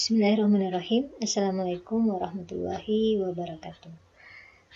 Bismillahirrahmanirrahim. Assalamualaikum warahmatullahi wabarakatuh.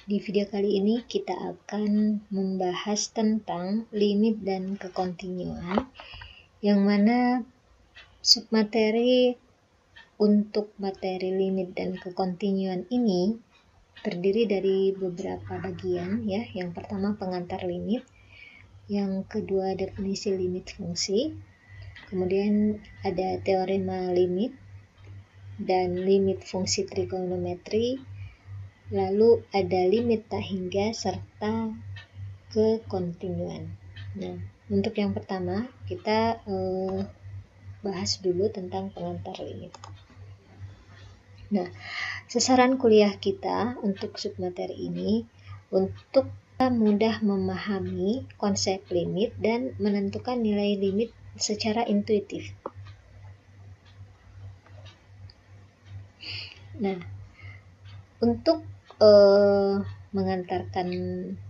Di video kali ini kita akan membahas tentang limit dan kekontinuan, yang mana submateri untuk materi limit dan kekontinuan ini terdiri dari beberapa bagian ya. Yang pertama pengantar limit, yang kedua definisi limit fungsi, kemudian ada teorema limit dan limit fungsi trigonometri, lalu ada limit tak hingga serta kekontinuan. Nah, untuk yang pertama kita bahas dulu tentang pengantar limit. Nah, sasaran kuliah kita untuk submateri ini untuk mudah memahami konsep limit dan menentukan nilai limit secara intuitif. Nah, untuk mengantarkan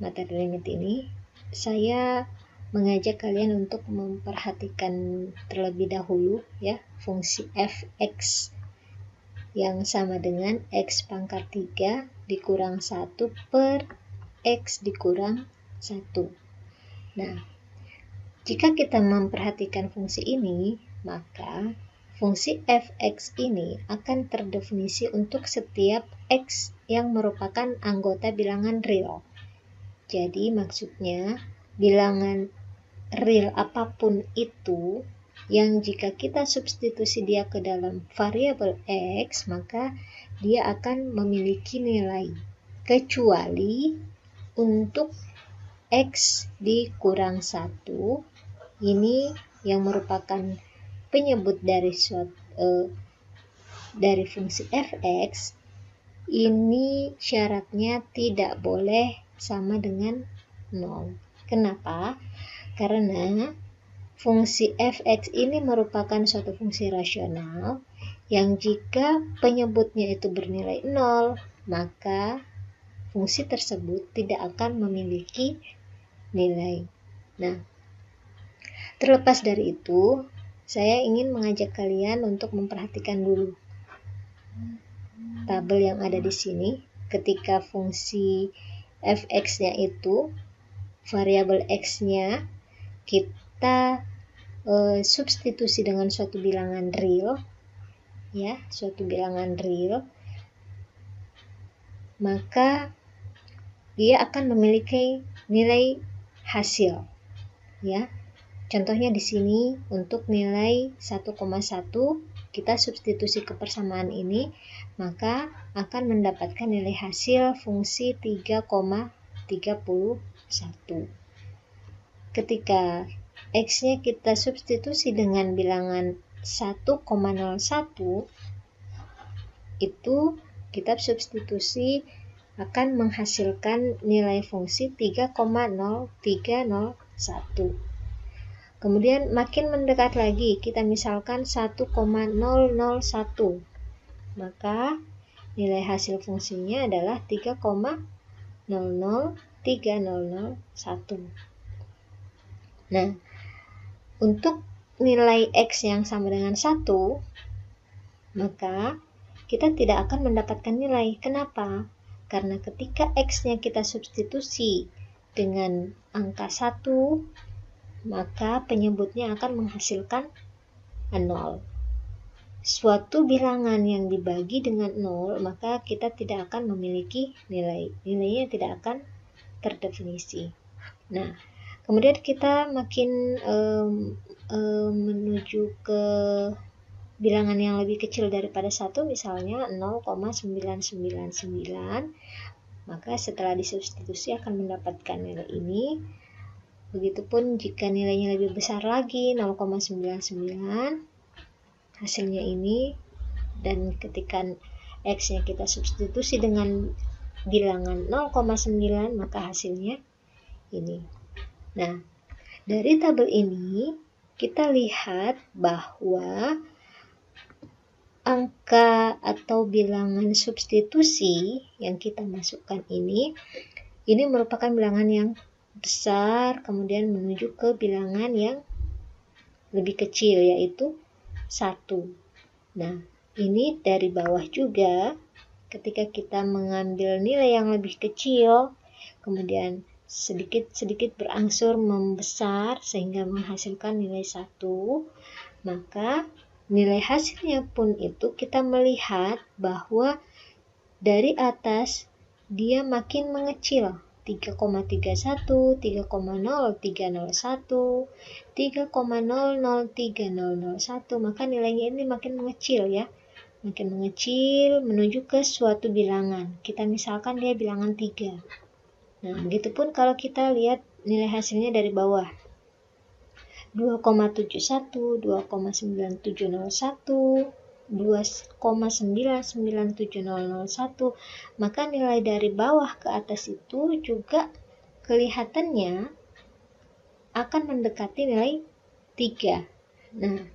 materi limit ini, saya mengajak kalian untuk memperhatikan terlebih dahulu ya fungsi f(x) yang sama dengan x pangkat 3 dikurang 1 per x dikurang 1. Nah, jika kita memperhatikan fungsi ini, maka fungsi f(x) ini akan terdefinisi untuk setiap x yang merupakan anggota bilangan real. Jadi maksudnya bilangan real apapun itu yang jika kita substitusi dia ke dalam variabel x, maka dia akan memiliki nilai, kecuali untuk x dikurang 1 ini yang merupakan penyebut dari fungsi f(x), ini syaratnya tidak boleh sama dengan 0. Kenapa? Karena fungsi f(x) ini merupakan suatu fungsi rasional yang jika penyebutnya itu bernilai 0, maka fungsi tersebut tidak akan memiliki nilai. Nah, terlepas dari itu, saya ingin mengajak kalian untuk memperhatikan dulu tabel yang ada di sini. Ketika fungsi f(x)-nya itu variabel x-nya kita substitusi dengan suatu bilangan real ya, suatu bilangan real, maka dia akan memiliki nilai hasil ya. Contohnya di sini untuk nilai 1,1 kita substitusi ke persamaan ini, maka akan mendapatkan nilai hasil fungsi 3,31. Ketika x-nya kita substitusi dengan bilangan 1,01, itu kita substitusi akan menghasilkan nilai fungsi 3,0301. Kemudian makin mendekat lagi, kita misalkan 1,001, maka nilai hasil fungsinya adalah 3,003001. Nah, untuk nilai x yang sama dengan 1, maka kita tidak akan mendapatkan nilai. Kenapa? Karena ketika x-nya kita substitusi dengan angka 1, maka penyebutnya akan menghasilkan 0. Suatu bilangan yang dibagi dengan 0, maka kita tidak akan memiliki nilai. Nilainya tidak akan terdefinisi. Nah, kemudian kita makin menuju ke bilangan yang lebih kecil daripada 1, misalnya 0,999, maka setelah disubstitusi akan mendapatkan nilai ini. Begitupun jika nilainya lebih besar lagi, 0,99, hasilnya ini, dan ketika x-nya kita substitusi dengan bilangan 0,9, maka hasilnya ini. Nah, dari tabel ini kita lihat bahwa angka atau bilangan substitusi yang kita masukkan ini merupakan bilangan yang besar, kemudian menuju ke bilangan yang lebih kecil, yaitu 1. Nah, ini dari bawah juga, ketika kita mengambil nilai yang lebih kecil, kemudian sedikit-sedikit berangsur membesar sehingga menghasilkan nilai 1, maka nilai hasilnya pun itu kita melihat bahwa dari atas dia makin mengecil, 3,31, 3,0301, 3,003001, maka nilainya ini makin mengecil ya. Makin mengecil menuju ke suatu bilangan. Kita misalkan dia bilangan 3. Nah, begitupun kalau kita lihat nilai hasilnya dari bawah. 2,71, 2,9701, 2,997001, maka nilai dari bawah ke atas itu juga kelihatannya akan mendekati nilai 3. Nah,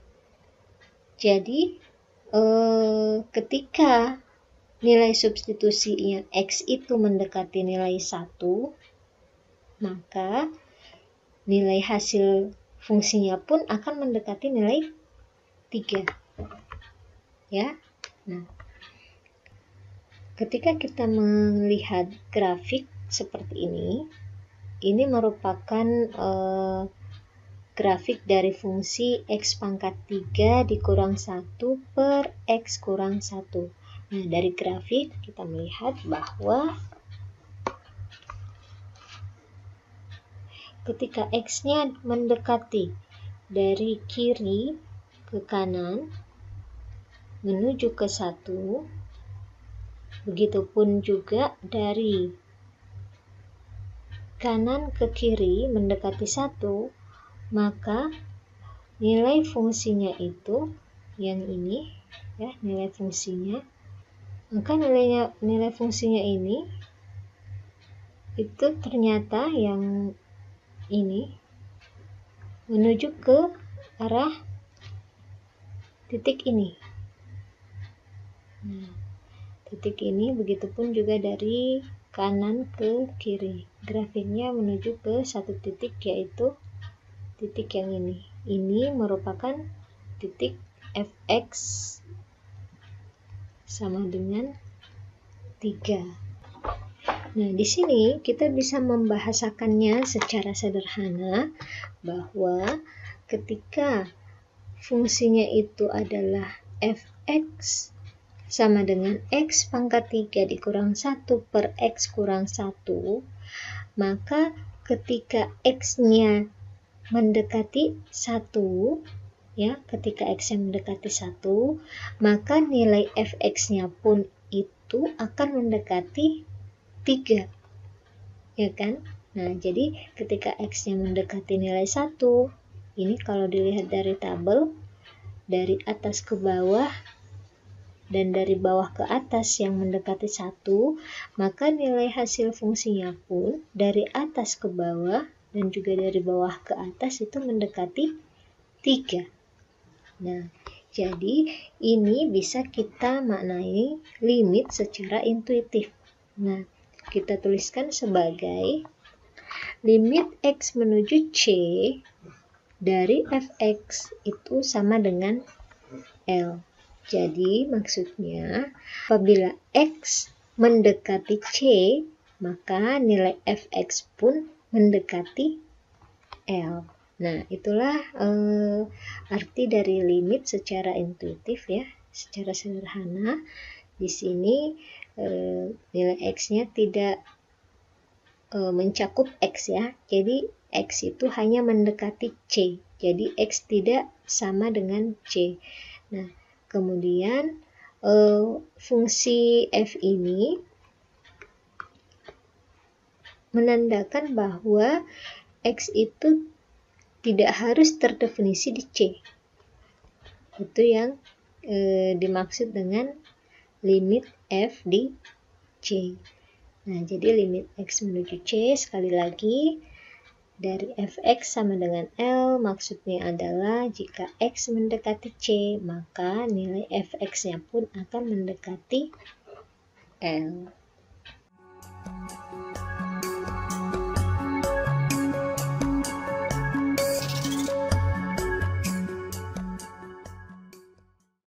jadi ketika nilai substitusinya X itu mendekati nilai 1, maka nilai hasil fungsinya pun akan mendekati nilai 3. Ya. Nah, ketika kita melihat grafik seperti ini merupakan grafik dari fungsi X pangkat 3 dikurang 1 per X kurang 1. Nah, dari grafik kita melihat bahwa ketika X-nya mendekati dari kiri ke kanan menuju ke 1, begitupun juga dari kanan ke kiri mendekati 1, maka nilai fungsinya itu yang ini ya, nilai fungsinya, maka nilai fungsinya ini itu ternyata yang ini menuju ke arah titik ini. Nah, titik ini begitupun juga dari kanan ke kiri. Grafiknya menuju ke satu titik, yaitu titik yang ini. Ini merupakan titik fx sama dengan 3. Nah, di sini kita bisa membahasakannya secara sederhana bahwa ketika fungsinya itu adalah fx sama dengan X pangkat 3 dikurang 1 per X kurang 1, maka ketika X-nya mendekati 1, ya, ketika X-nya mendekati 1, maka nilai fx-nya pun itu akan mendekati 3, ya kan? Nah, jadi ketika X-nya mendekati nilai 1, ini kalau dilihat dari tabel, dari atas ke bawah dan dari bawah ke atas yang mendekati 1, maka nilai hasil fungsinya pun dari atas ke bawah dan juga dari bawah ke atas itu mendekati 3. Nah, jadi ini bisa kita maknai limit secara intuitif. Nah, kita tuliskan sebagai limit X menuju C dari fx itu sama dengan L. Jadi maksudnya apabila X mendekati C, maka nilai fx pun mendekati L. Nah, itulah arti dari limit secara intuitif ya, secara sederhana. Di sini nilai X-nya tidak mencakup X ya. Jadi X itu hanya mendekati C. Jadi X tidak sama dengan C. Nah, kemudian fungsi f ini menandakan bahwa X itu tidak harus terdefinisi di C. Itu yang dimaksud dengan limit f di C. Nah, jadi limit X menuju C sekali lagi dari fx sama dengan L, maksudnya adalah jika X mendekati C, maka nilai fx-nya pun akan mendekati L.